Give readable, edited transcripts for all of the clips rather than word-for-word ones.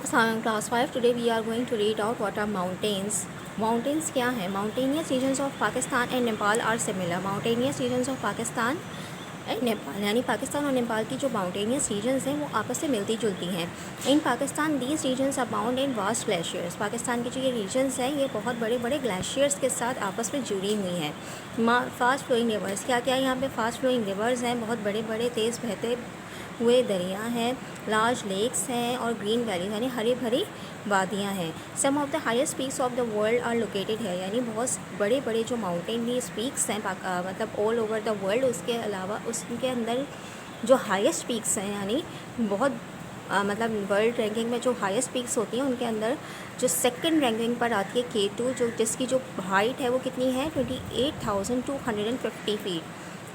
Class 5. Today we are going to read out what are mountains. Mountains क्या है? Mountainous regions of Pakistan and Nepal are similar. Mountainous regions of Pakistan and Nepal, यानी पाकिस्तान और नेपाल की जो mountainous regions हैं वो आपस में मिलती जुलती हैं. In Pakistan these regions abound in vast glaciers. Pakistan की जो ये रीजन्स हैं ये बहुत बड़े बड़े ग्लेशियर्स के साथ आपस में जुड़ी हुई हैं. फास्ट फ्लोइंग रिवर्स, क्या क्या यहाँ पे फास्ट फ्लोइंग रिवर्स हैं, बहुत बड़े बड़े तेज़ बहते हुए दरिया हैं, लार्ज लेक्स हैं और ग्रीन वैलीज यानी हरी भरी वादियाँ हैं. Some of the highest peaks of the world are located है, यानी बहुत बड़े बड़े जो माउंटेनियस पीक्स हैं मतलब ऑल ओवर द वर्ल्ड. उसके अलावा उसके अंदर जो हाईएस्ट पीक्स हैं यानी बहुत मतलब वर्ल्ड रैंकिंग में जो हाईएस्ट पीक्स होती हैं उनके अंदर जो सेकंड रैंकिंग पर आती है K2, जो जिसकी जो हाइट है वो कितनी है 28,250 फीट.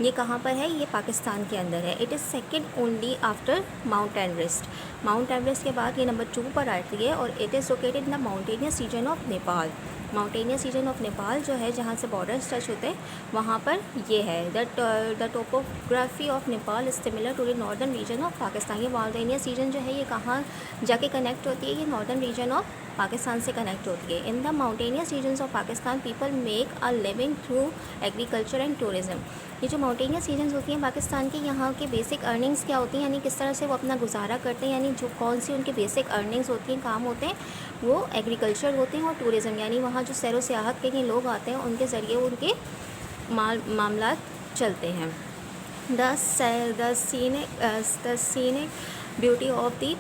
ये कहाँ पर है? ये पाकिस्तान के अंदर है. It is second only after mount Everest. Mount Everest के बाद ये नंबर 2 पर आती है और it is located in the mountainous region of Nepal. Mountainous region of Nepal जो है जहाँ से बॉर्डर्स टच होते हैं वहाँ पर ये है. The topography of Nepal is similar to the northern region of Pakistan. ये माउंटेनियस रीजन जो है ये कहाँ जाके कनेक्ट होती है? ये नॉर्दर्न रीजन ऑफ पाकिस्तान से कनेक्ट होती है. In the mountainous regions of Pakistan people make a living through agriculture and tourism. ये जो माउंटेनियस रीजन्स होती हैं पाकिस्तान की, यहाँ के बेसिक अर्निंग्स क्या होती हैं, यानी किस तरह से वो अपना गुजारा करते हैं, यानी जो कौन सी उनकी बेसिक अर्निंग्स होती हैं, काम होते हैं, वो एग्रीकल्चर होते हैं और टूरिज़्म, यानी वहाँ जो सैर व सियाहत के लोग आते हैं उनके ज़रिए उनके मामला चलते हैं. The scenic beauty of the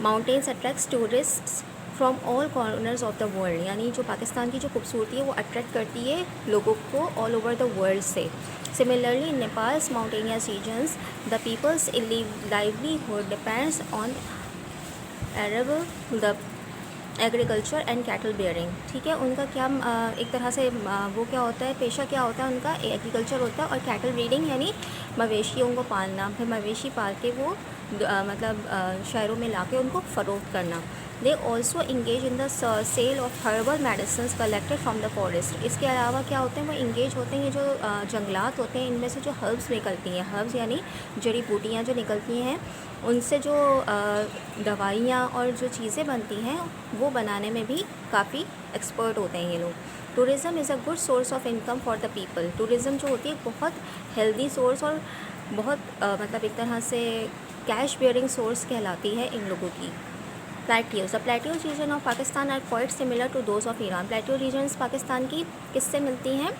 mountains attracts tourists from all corners of the world. यानी जो पाकिस्तान की जो खूबसूरती है वो अट्रैक्ट करती है लोगों को ऑल ओवर द वर्ल्ड से. Similarly, in Nepal's mountainous regions, the people's livelihood depends on the agriculture and cattle bearing. ठीक है, उनका क्या एक तरह से वो क्या होता है, पेशा क्या होता है उनका? एग्रीकल्चर होता है और कैटल ब्रीडिंग यानी मवेशियों को पालना. फिर मवेशी पाल के वो मतलब शहरों में ला के उनको फ़रोख्त करना. They also engage in the sale of herbal medicine collected from the forest. इसके अलावा क्या होते हैं, वो इंगेज होते हैं, ये जो जंगलात होते हैं इनमें से जो हर्ब्स निकलती हैं, हर्ब्स यानी जड़ी बूटियाँ जो निकलती हैं, उनसे जो दवाइयाँ और जो चीज़ें बनती हैं वो बनाने में भी काफ़ी एक्सपर्ट होते हैं ये लोग. Tourism is a good source of income for the people. Tourism जो होती है बहुत हेल्दी सोर्स और बहुत मतलब एक तरह से कैश बेयरिंग सोर्स कहलाती है इन लोगों की. Plateaus. The plateaus region of Pakistan are quite similar to those of Iran. Plateau regions Pakistan की किससे मिलती हैं?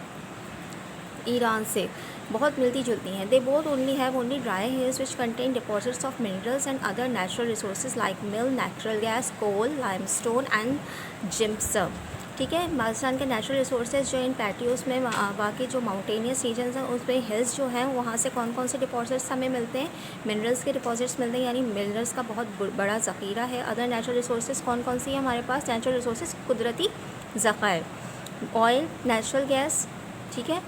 ईरान से बहुत मिलती जुलती हैं. They both only have only dry hills which contain deposits of minerals and other natural resources like mill, natural gas, coal, limestone and gypsum. ठीक है, पाकिस्तान के नेचुरल रिसोर्सेज जो इन प्लेट्यूज़ में बाकी जो माउंटेनियस रीजन्स हैं उसमें हिल्स जो हैं वहाँ से कौन कौन से डिपॉजिट्स हमें मिलते हैं? मिनरल्स के डिपॉजिट्स मिलते हैं, यानी मिनरल्स का बहुत बड़ा ज़ख़ीरा है. अदर नेचुरल रिसोर्सेज कौन कौन सी है हमारे पास? नेचुरल रिसोर्सेज कुदरती ज़ख़ायर, ऑयल, नेचुरल गैस, ठीक है,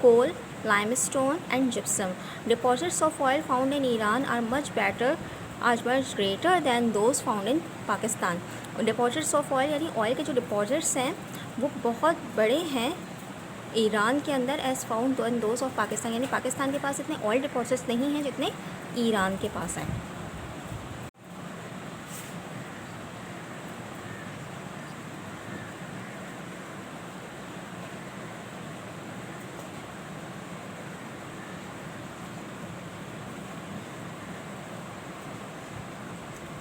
कोल, limestone and gypsum. Deposits of oil found in Iran are much greater than those found in Pakistan. Deposits of oil यानी ऑयल के जो डिपॉजिट्स हैं वो बहुत बड़े हैं ईरान के अंदर as found in those of Pakistan. यानी पाकिस्तान के पास इतने ऑयल डिपॉजिट्स नहीं हैं जितने ईरान के पास हैं.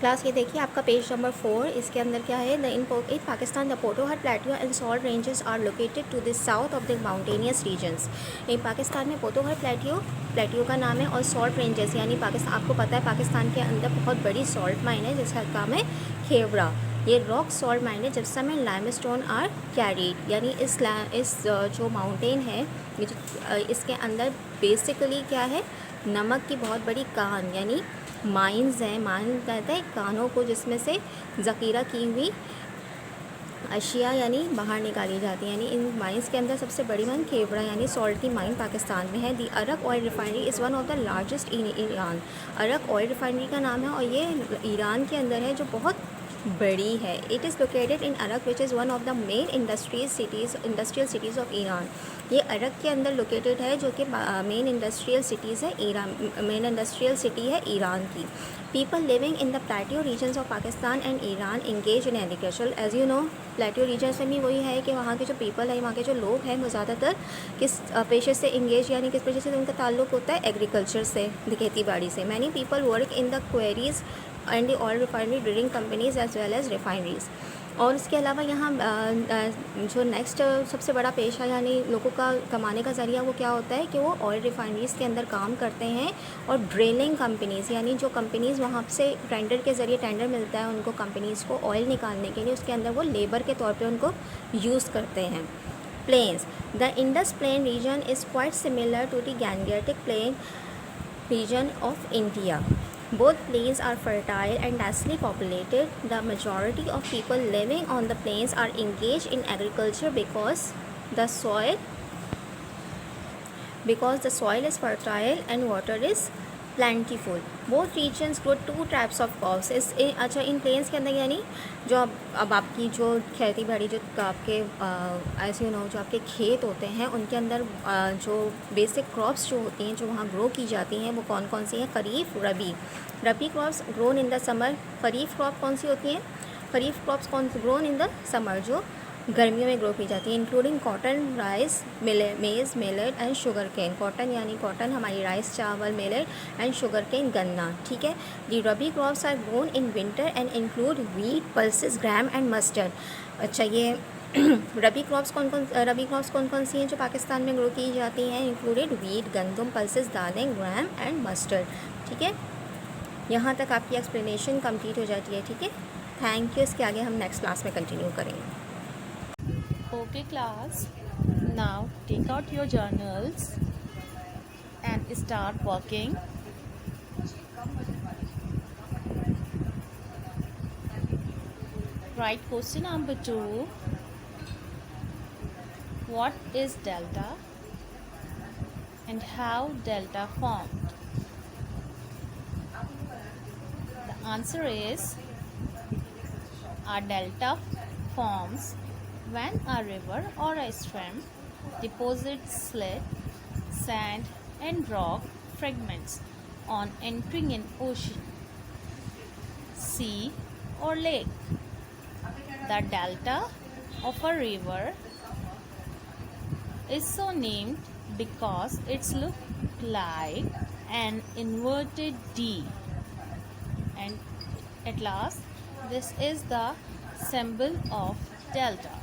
क्लास ये देखिए आपका पेज नंबर 4. इसके अंदर क्या है? In Pakistan the Potohar plateau and salt ranges are located to the south of the mountainous regions. In Pakistan में पोटोहर प्लेट्यू का नाम है और सॉल्ट रेंजेस यानी पाकिस्तान, आपको पता है पाकिस्तान के अंदर बहुत बड़ी सॉल्ट माइन है जिसका काम है खेवरा. ये रॉक सॉल्ट माइन है जिस समय लाइमस्टोन आर कैरीड. यानी इस जो माउंटेन है इसके अंदर बेसिकली क्या है? नमक की बहुत बड़ी कान यानी माइंस हैं. माइन कहते हैं कानों को जिसमें से ज़ख़ीरा की हुई अशिया यानी बाहर निकाली जाती है. यानी इन माइंस के अंदर सबसे बड़ी माइन खेवड़ा यानी सॉल्टी माइन पाकिस्तान में है. The Arak oil refinery is one of the largest in Iran. Arak oil refinery का नाम है और ये ईरान के अंदर है जो बहुत बड़ी है। It is located in Arak which is one of the main industrial cities of Iran. ये अरक के अंदर लोकेटेड है, जो कि मेन इंडस्ट्रियल सिटीज़ है मेन इंडस्ट्रियल सिटी है ईरान की। People living in the plateau regions of Pakistan and Iran engage in agriculture. As you know, plateau regions में भी वही है कि वहाँ के जो पीपल है, वहाँ के जो लोग हैं, वो ज़्यादातर किस पेशे से इंगेज, यानी किस पेशे से उनका ताल्लुक होता है, एग्रीकल्चर से, खेती बाड़ी से। Many people work in the quarries and the oil refinery drilling companies as well as refineries. और इसके अलावा यहाँ जो नेक्स्ट सबसे बड़ा पेशा यानी लोगों का कमाने का ज़रिया वो क्या होता है कि वो ऑयल रिफाइनरीज़ के अंदर काम करते हैं, और ड्रिलिंग कंपनीज़ यानी जो कंपनीज़ वहाँ से टेंडर के ज़रिए टेंडर मिलता है उनको कंपनीज़ को ऑयल निकालने के लिए, उसके अंदर वो लेबर के तौर पे उनको यूज़ करते हैं। Plains. The Indus plain region is quite similar to the Gangetic plain region of India. Both plains are fertile and densely populated. The majority of people living on the plains are engaged in agriculture the soil because the soil is fertile and water is plentiful. Both regions grow two types of crops. अच्छा, इन planes के अंदर यानी जो अब आपकी जो खेती बाड़ी, जो आपके ऐसे यू नो जो आपके खेत होते हैं, उनके अंदर जो बेसिक क्रॉप्स जो होती हैं जो वहाँ ग्रो की जाती हैं, वो कौन कौन सी हैं? Kharif, rabi crops grown in the summer. Kharif crop कौन सी होती हैं? Kharif crops grown in the summer, जो गर्मियों में ग्रो की जाती है, including cotton, rice, maize, millet and sugar cane. Cotton यानी कॉटन हमारी राइस, चावल, मिलेट एंड शुगर केन गन्ना, ठीक है। The rabi crops are grown in winter and include wheat, pulses, gram and mustard. अच्छा, ये रबी क्रॉप्स कौन कौन सी हैं जो पाकिस्तान में ग्रो की जाती हैं? इंक्लूडेड व्हीट, गंदम, पल्सेस, दालें, ग्राम एंड मस्टर्ड, ठीक है। यहाँ तक आपकी एक्सप्लेनेशन कंप्लीट हो जाती है, ठीक है। Thank you. इसके आगे हम नेक्स्ट क्लास में कंटिन्यू करेंगे। Okay class, now take out your journals and start working. Write question number 2. What is delta and how delta formed? The answer is a delta forms when a river or a stream deposits slate, sand and rock fragments on entering an ocean, sea or lake. The delta of a river is so named because it looks like an inverted D. And at last, this is the symbol of delta.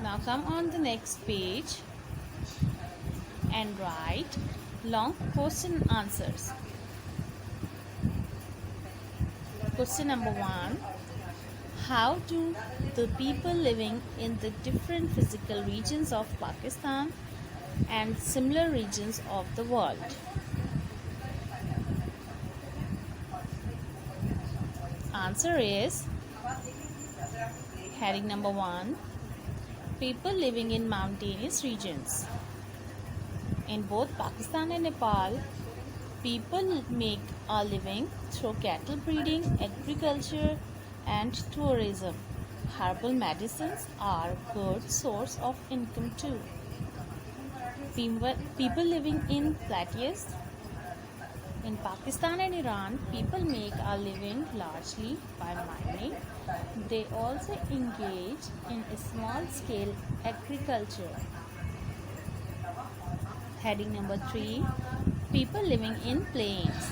Now come on the next page and write long question answers. Question number 1. How do the people living in the different physical regions of Pakistan and similar regions of the world? Answer is heading number 1. People living in mountainous regions. In both Pakistan and Nepal, people make a living through cattle breeding, agriculture, and tourism. Herbal medicines are a good source of income too. People living in plateaus. In Pakistan and Iran, people make a living largely by mining. They also engage in small-scale agriculture. Heading number 3. People living in plains.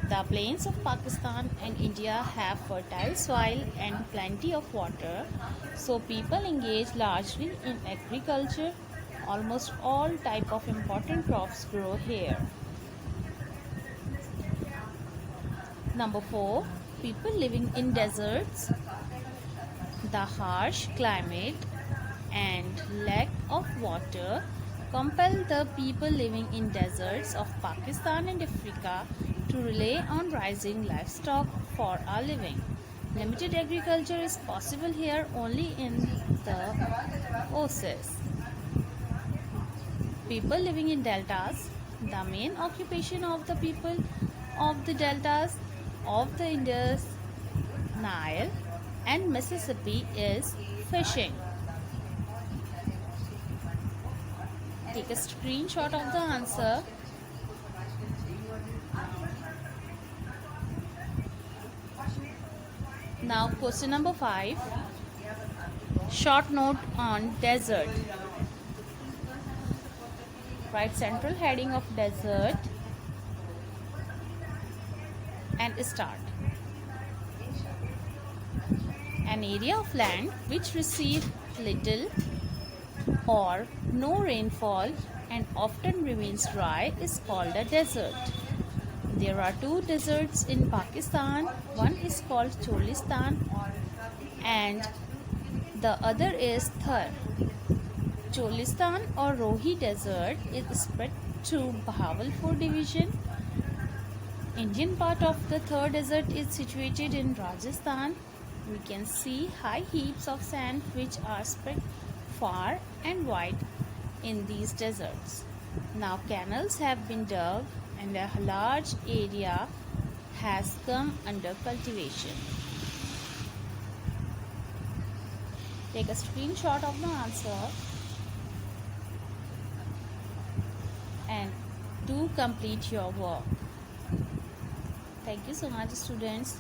The plains of Pakistan and India have fertile soil and plenty of water, so people engage largely in agriculture. Almost all type of important crops grow here. Number 4. People living in deserts. The harsh climate and lack of water compel the people living in deserts of Pakistan and Africa to rely on raising livestock for a living. Limited agriculture is possible here only in the oases. People living in deltas. The main occupation of the people of the deltas of the Indus, Nile, and Mississippi is fishing. Take a screenshot of the answer. Now question number 5. Short note on desert. Write central heading of desert and start. An area of land which receives little or no rainfall and often remains dry is called a desert. There are 2 deserts in Pakistan. One is called Cholistan and the other is Thar. Cholistan or Rohi Desert is spread through Bahawalpur division. Indian part of the Thar Desert is situated in Rajasthan. We can see high heaps of sand which are spread far and wide in these deserts. Now canals have been dug and a large area has come under cultivation. Take a screenshot of the answer and do complete your work. Thank you so much, students.